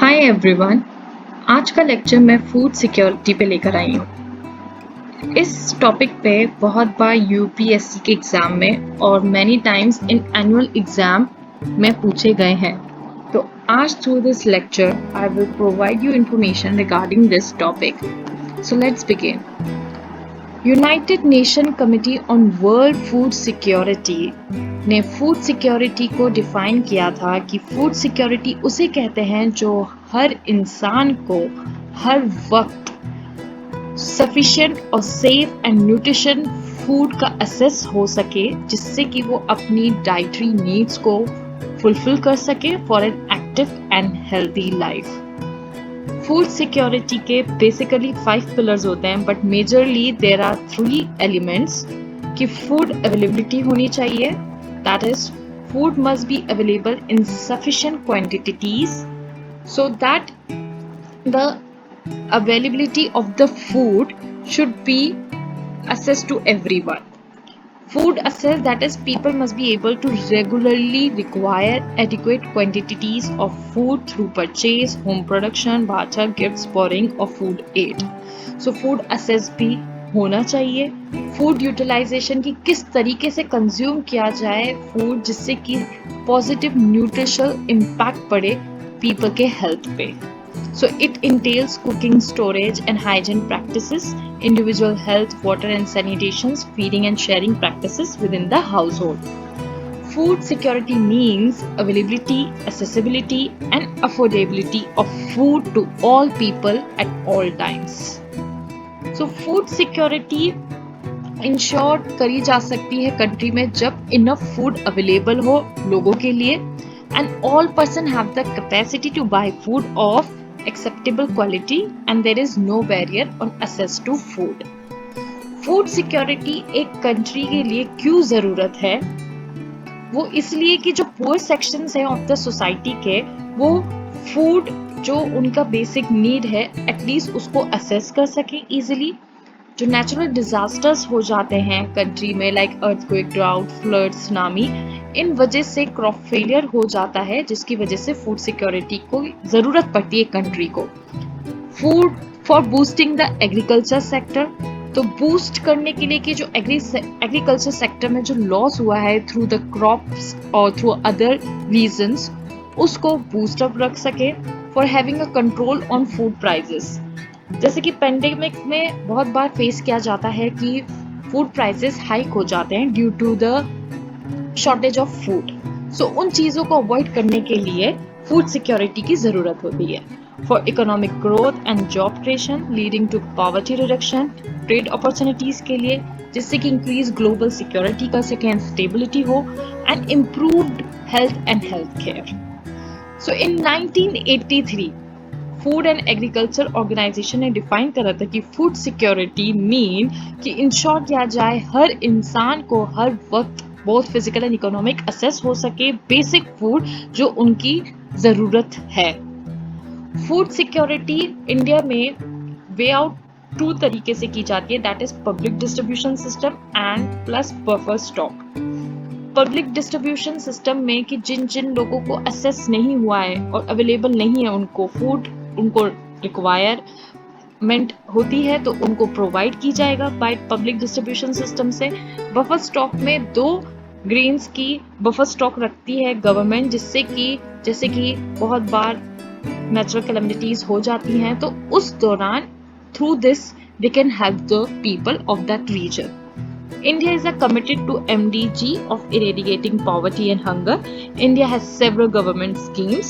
Hi everyone. आज का lecture मैं फूड सिक्योरिटी पे लेकर आई हूँ। इस टॉपिक पे बहुत बार यूपीएससी के एग्जाम में और many times in annual exam में पूछे गए हैं। तो आज through this lecture I will provide you information regarding this topic. So let's begin. United nation committee on world food security ने फूड सिक्योरिटी को डिफाइन किया था कि फूड सिक्योरिटी उसे कहते हैं जो हर इंसान को हर वक्त सफिशिएंट और सेफ एंड न्यूट्रिशन फूड का एक्सेस हो सके, जिससे कि वो अपनी डाइटरी नीड्स को फुलफिल कर सके for an active and healthy life. Food security के बेसिकली 5 पिलर्स होते हैं, but majorly there are 3 elements कि फूड अवेलेबिलिटी होनी चाहिए, that is food must be available in sufficient quantities so that the availability of the food should be access to everyone. Food access, that is people must be able to regularly require adequate quantities of food through purchase, home production, barter, gifts, pouring or food aid. So food access भी होना चाहिए। Food utilisation की किस तरीके से consume किया जाए food, जिससे कि पॉजिटिव न्यूट्रिशनल इम्पैक्ट पड़े पीपल के हेल्थ पे। So it entails cooking, storage and hygiene practices, individual health, water and sanitation, feeding and sharing practices with in the house hold. Food security means availability, accessibility and affordability of food to all people at all times. So food security ensure करी जा सकती है country में जब enough food available हो लोगों के लिए and all person have the capacity to buy food of acceptable quality and there is no barrier on access to food. Food security एक कंट्री के लिए क्यों जरूरत है? वो इसलिए कि जो पुअर सेक्शंस हैं ऑफ द सोसाइटी के, वो फूड जो उनका बेसिक नीड है एटलीस्ट उसको असेस कर सके इजीली। जो नेचुरल डिजास्टर्स हो जाते हैं कंट्री में like earthquake, drought, flood, tsunami, इन वजह से क्रॉप फेलियर हो जाता है, जिसकी वजह से फूड सिक्योरिटी को जरूरत पड़ती है कंट्री को। Food for boosting the agriculture sector, तो बूस्ट करने के लिए कि जो एग्रीकल्चर सेक्टर में जो लॉस हुआ है थ्रू द क्रॉप्स और थ्रू अदर रीजंस, उसको बूस्ट अप रख सके। For having a control on food prices, जैसे कि पेंडेमिक में बहुत बार फेस किया जाता है कि फूड प्राइसेस हाइक हो जाते हैं due to the shortage of food. So उन चीज़ों को अवॉइड करने के लिए फूड सिक्योरिटी की ज़रूरत होती है। For economic growth and job creation leading to poverty reduction, trade opportunities के लिए, जिससे कि इंक्रीज ग्लोबल सिक्योरिटी कर सके एंड स्टेबिलिटी हो, and improved health and health care. So in 1983 food and agriculture organization ने डिफाइन करा था कि फूड सिक्योरिटी मीन कि इंश्योर किया जाए हर इंसान को हर वक्त both physical and economic access हो सके बेसिक फूड जो उनकी जरूरत है। फूड सिक्योरिटी इंडिया में वे आउट 2 तरीके से की जाती है, that is public distribution system and plus buffer stock. Public distribution system में कि जिन जिन लोगों को एक्सेस नहीं हुआ है और अवेलेबल नहीं है उनको फूड, उनको रिक्वायरमेंट होती है तो उनको प्रोवाइड की जाएगा बाय पब्लिक डिस्ट्रीब्यूशन सिस्टम से। बफर स्टॉक में 2 ग्रेन्स की बफर स्टॉक रखती है गवर्नमेंट, जिससे कि जैसे कि बहुत बार नेचुरल कैलेमिटीज हो जाती हैं तो उस दौरान through this they can help the people of that region. India is committed to MDG of eradicating poverty and hunger. India has several government schemes,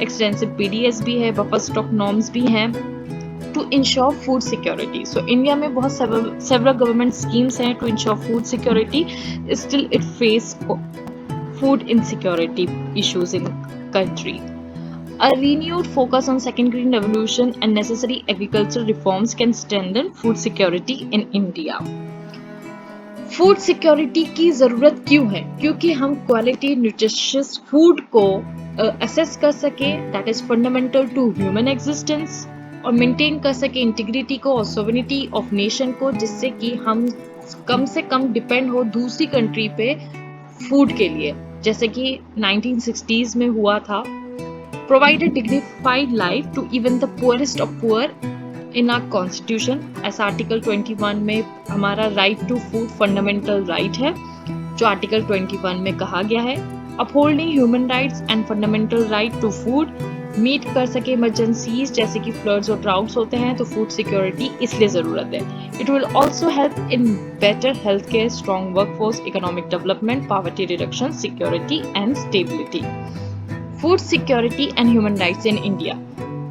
extensive PDS भी है, buffer stock norms भी हैं to ensure food security. So India में बहुत several government schemes हैं to ensure food security. Still it face food insecurity issues in country. A renewed focus on second green revolution and necessary agricultural reforms can strengthen food security in India. Food security की ज़रूरत क्यों है? क्योंकि हम quality nutritious food को access कर सके, that is fundamental to human existence, और मेंटेन कर सके इंटीग्रिटी को और सोवरेनिटी ऑफ नेशन को, जिससे कि हम कम से कम डिपेंड हो दूसरी कंट्री पे फूड के लिए, जैसे कि 1960s में हुआ था provide a dignified life to even the poorest of poor in our constitution. as article 21 में हमारा right to food fundamental right है, जो article 21 में कहा गया है. upholding human rights and fundamental right to food, meet कर सके इमरजेंसीज जैसे कि फ्लड्स और ड्राउट्स होते हैं, तो फूड सिक्योरिटी इसलिए जरूरत है. It will also help in better health care, strong workforce, economic development, poverty reduction, security and stability. Food security and human rights in India.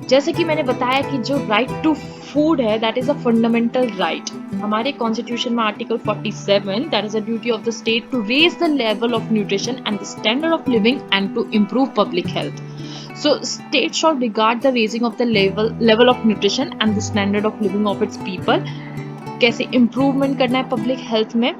जैसे कि मैंने बताया कि जो राइट टू फूड है that is a fundamental right. हमारे constitution में article 47 that is a duty of the state to raise the level of nutrition and the standard of living and to improve public health. So state shall regard the raising of the level of nutrition and the standard of living of its people. कैसे improvement करना है public health में,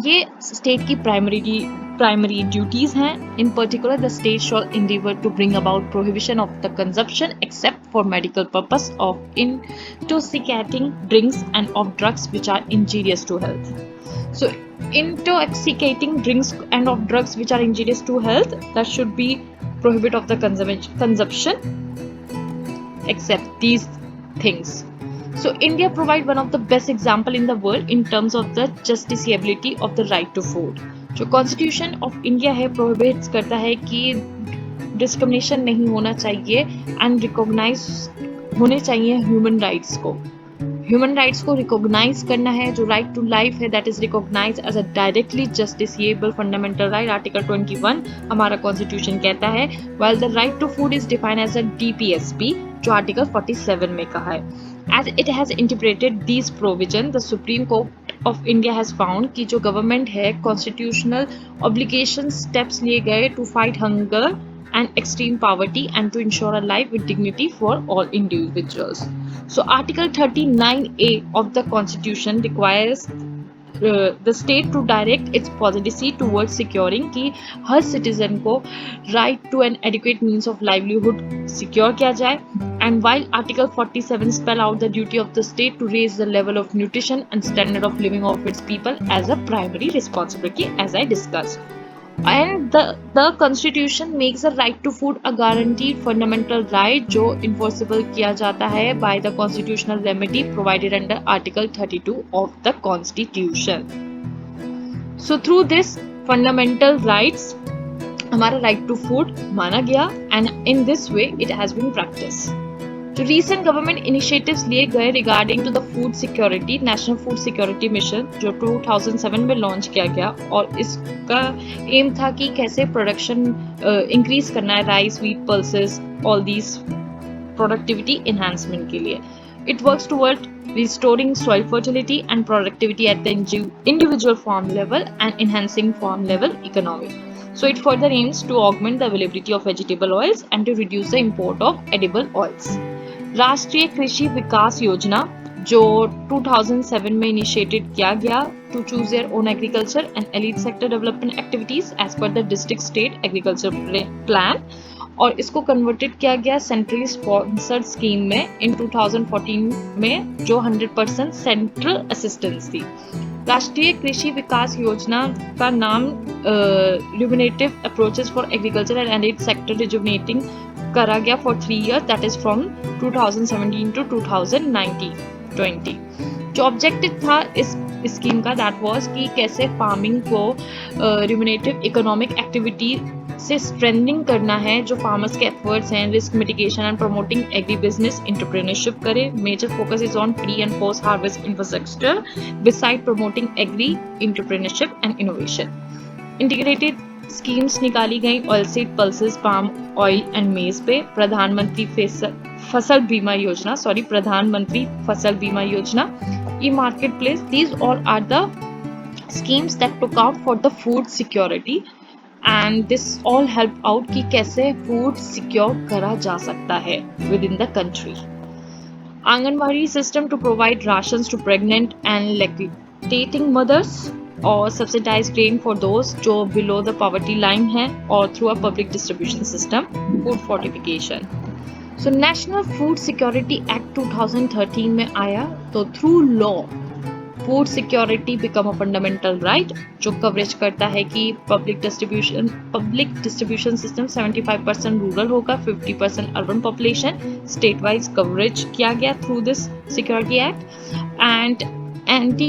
ये state की primary duties हैं. In particular, the state shall endeavor to bring about prohibition of the consumption except for medical purpose of intoxicating drinks and of drugs which are injurious to health. So intoxicating drinks and of drugs which are injurious to health, that should be prohibit of the consumption except these things. So India provide one of the best example in the world in terms of the justiciability of the right to food. जो Constitution of India है prohibits करता है कि discrimination नहीं होना चाहिए and recognize होने चाहिए human rights को. ह्यूमन राइट्स को रिकॉग्नाइज करना है. जो राइट टू लाइफ है that is recognise as a directly justiciable fundamental right. Article 21 हमारा कॉन्स्टिट्यूशन कहता है. While the right to food is defined as a DPSP, जो आर्टिकल 47 में कहा है. As it has interpreted this provision, the Supreme Court of India has found कि जो government है कॉन्स्टिट्यूशनल ऑब्लिगेशन स्टेप्स लिए गए to fight hunger and extreme poverty and to ensure a life with dignity for all individuals. So Article 39A of the Constitution requires the state to direct its policy towards securing कि हर citizen को right to an adequate means of livelihood secure किया जाए. And while Article 47 spell out the duty of the state to raise the level of nutrition and standard of living of its people as a primary responsibility, as I discussed. And the constitution makes the right to food a guaranteed fundamental right जो enforceable किया जाता है by the constitutional remedy provided under article 32 of the constitution. So through this fundamental rights हमारा right to food माना गया and in this way it has been practiced. जो recent government initiatives लिए गए regarding to the food security, National Food Security Mission जो 2007 में launch किया गया, और इसका एम था कि कैसे प्रोडक्शन इंक्रीज करना है rice, wheat, pulses, all these productivity enhancement के लिए. It works toward restoring soil fertility and productivity at the individual farm level and enhancing farm level economy. So it further aims to augment the availability of vegetable oils and to reduce the import of edible oils. राष्ट्रीय कृषि विकास योजना जो 2007 में initiated किया गया to choose their own agriculture and elite sector development activities as per the district state agriculture plan, और इसको converted किया गया सेंट्रली स्पॉन्सर्ड स्कीम में इन 2014 में जो 100% सेंट्रल असिस्टेंस थी. राष्ट्रीय कृषि विकास योजना का नाम rejuvenative approaches for agriculture and allied sector rejuvenating करा गया for 3 years, that is from 2017 to 2019-20. जो ऑब्जेक्टिव था इस स्कीम का दैट वाज कि कैसे फार्मिंग को रिजुविनेटिव इकोनॉमिक एक्टिविटी से स्ट्रेंथनिंग करना है. जो फार्मर्स के एफर्ट्स हैं risk mitigation and promoting agri business entrepreneurship करे. Major focus is on pre and post harvest infrastructure beside promoting agri entrepreneurship and innovation. Integrated schemes निकाली गई oil seed, pulses, palm oil and maize पे. Pradhan Mantri Fasal Bima Yojana, e market place, these all are the schemes that took out for the food security and this all help out कि कैसे food secure करा जा सकता है within the country. Anganwadi system to provide rations to pregnant and lactating mothers और subsidize grain for those जो below the poverty line हैं, और through a public distribution system, food fortification. So National Food Security Act 2013 में आया, तो through law food security become a fundamental right, जो coverage करता है कि पब्लिक डिस्ट्रीब्यूशन सिस्टम 75% रूरल होगा, 50% urban population, state wise coverage किया गया through this security act. And एंटी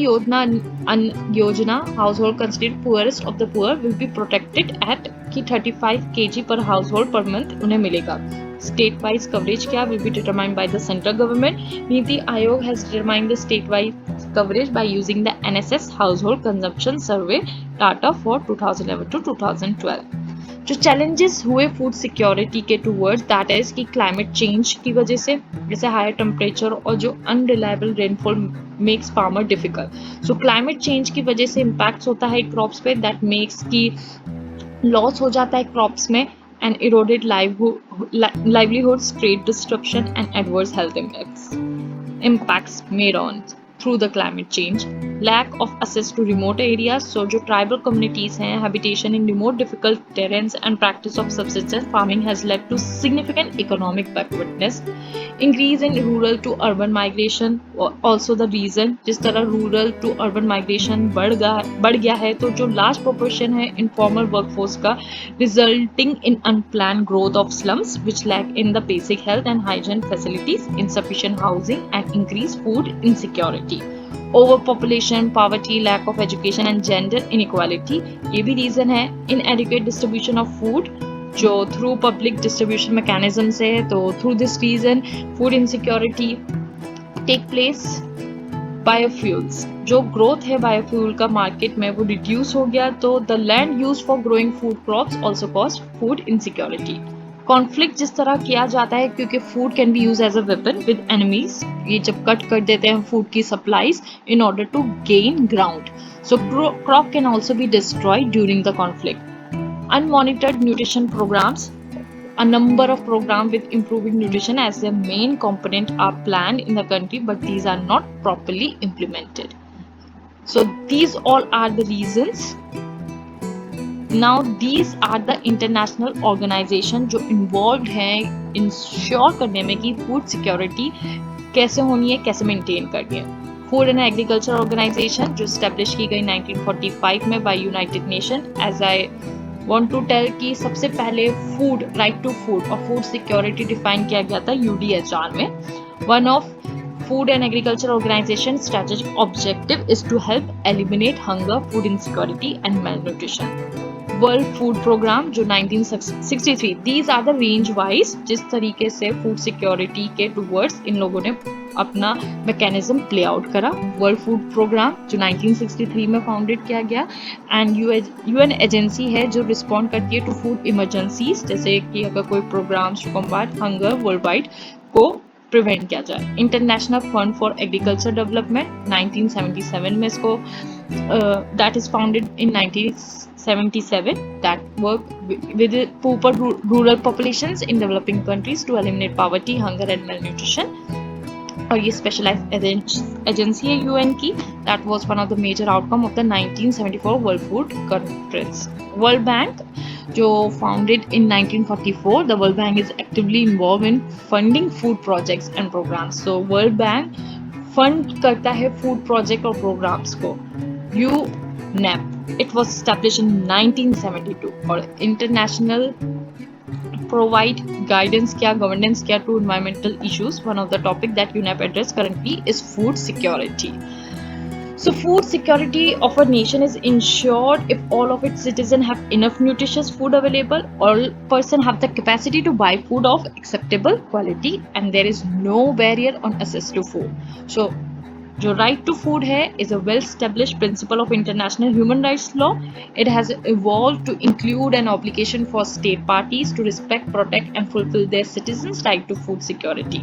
योजना house hold considered poorest of the poor will be protected at कि 35 kg पर हाउस होल्ड पर मंथ उन्हें मिलेगा। स्टेट वाइज कवरेज क्या will be determined by the central government. NITI Aayog has determined the state wise coverage by using the NSS Household Consumption Survey data for 2011 to 2012। जो challenges हुए food security के towards that is कि climate change की वजह से, जैसे higher temperature और जो unreliable rainfall makes farmer difficult. सो क्लाइमेट चेंज की वजह से इम्पैक्ट होता है क्रॉप्स पे, दैट मेक्स की लॉस हो जाता है क्रॉप्स में, and eroded livelihoods, trade disruption and adverse health impacts made on through the climate change, lack of access to remote areas, so जो tribal communities हैं, habitation in remote difficult terrains and practice of subsistence farming has led to significant economic backwardness, increase in rural to urban migration, also the reason जिस तरह rural to urban migration बढ़ गया है, तो जो large proportion है informal workforce का, resulting in unplanned growth of slums which lack in the basic health and hygiene facilities, insufficient housing and increased food insecurity, overpopulation, poverty, lack of education and gender inequality ये भी reason है, inadequate distribution of food जो through public distribution mechanism से है, तो through this reason food insecurity take place। Biofuels, जो growth है biofuel का मार्केट में वो रिड्यूस हो गया, तो the land use for growing food crops also cause food insecurity. Conflict जिस तरह किया जाता है क्योंकि food can be use as a weapon with enemies, ये जब कट कर देते हैं फूड की supplies in order to gain ground, so crop can also be destroyed during the conflict. Unmonitored nutrition programmes, a number of programs with improving nutrition as their main component are planned in the country, but these are not properly implemented. So these all are the reasons. Now these are the international organization जो involved हैं ensure करने में कि food security कैसे होनी है, कैसे maintain करनी है। Food and Agriculture Organization जो establish की गई 1945 में by United Nations, as I want to tell कि सबसे पहले फूड राइट टू फूड और फूड सिक्योरिटी डिफाइन किया गया था UDHR में। One of food and agriculture organization strategic objective is to help eliminate hunger, food insecurity and malnutrition. World food programme जो 1963, these are the range wise जिस तरीके से food security के towards इन लोगों ने अपना मैकेनिज्म प्ले आउट करा। वर्ल्ड फूड प्रोग्राम जो 1963 में फाउंडेड किया गया, एंड UN एजेंसी है जो रिस्पॉन्ड करती है टू फूड इमरजेंसीज, जैसे कि अगर कोई programmes to combat hunger world wide को प्रिवेंट किया जाए। International Fund for Agriculture Development 1977 में इसको that is founded in 1977 that work with poorer rural populations in developing countries to eliminate poverty, hunger and malnutrition। और ये specialized agency है UN की, that was one of the major outcome of the 1974 world food conference. World bank जो founded in 1944, the world bank is actively involve in funding food projects and programmes. So world bank fund करता है food project और programmes को। UNEP it was established in 1972 और international provide guidance क्या, governance क्या to environmental issues। One of the topic that UNEP address currently is food security। So food security of a nation is ensured if all of its citizens have enough nutritious food available, all person have the capacity to buy food of acceptable quality and there is no barrier on access to food। So जो right to food है is a well established principle of international human rights law। It has evolved to include an obligation for state parties to respect, protect and fulfill their citizens' right to food security।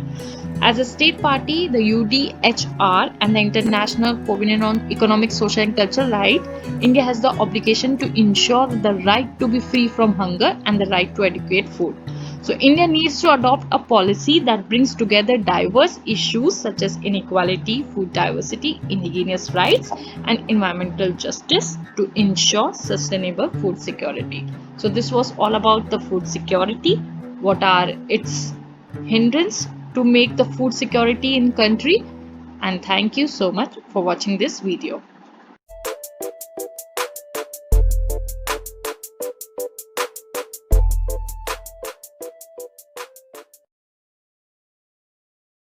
As a state party, the UDHR and the International Covenant on Economic, Social and Cultural Rights, India has the obligation to ensure the right to be free from hunger and the right to adequate food। So India needs to adopt a policy that brings together diverse issues such as inequality, food diversity, indigenous rights and environmental justice to ensure sustainable food security। So this was all about the food security, what are its hindrances to make the food security in country And thank you so much for watching this video.